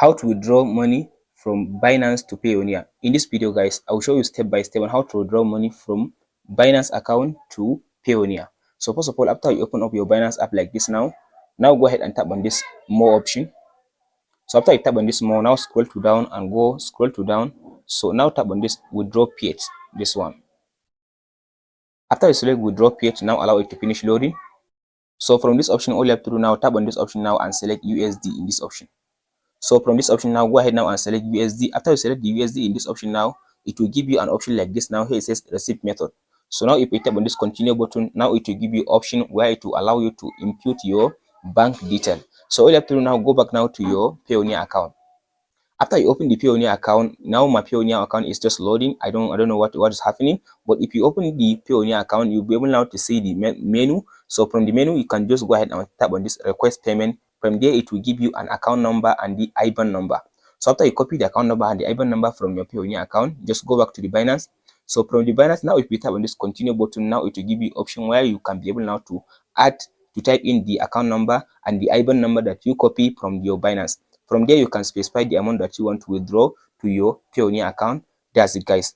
how to withdraw money from Binance to Payoneer. In this video, guys, I will show you step by step on how to withdraw money from Binance account to Payoneer. So first of all, after you open up your Binance app like this now go ahead and tap on this more option. So after you tap on this more, now scroll to down and scroll to down. So now tap on this withdraw page, this one. After you select withdraw page, now allow it to finish loading. So from this option, all you have to do now, tap on this option now and select USD in this option. So from this option now, go ahead now and select USD. After you select the USD in this option now, it will give you an option like this. Now here it says receipt method. So now if you tap on this continue button, now it will give you option where it will allow you to input your bank detail. So all you have to do now, go back now to your Payoneer account. After you open the Payoneer account, now my Payoneer account is just loading. I don't know what is happening, but if you open the Payoneer account, you'll be able now to see the menu. So from the menu, you can just go ahead and tap on this request payment. From there, it will give you an account number and the IBAN number. So after you copy the account number and the IBAN number from your Payoneer account, just go back to the Binance. So from the Binance, now if you tap on this continue button, now it will give you option where you can be able now to type in the account number and the IBAN number that you copy from your Binance. From there, you can specify the amount that you want to withdraw to your Payoneer account. That's it, guys.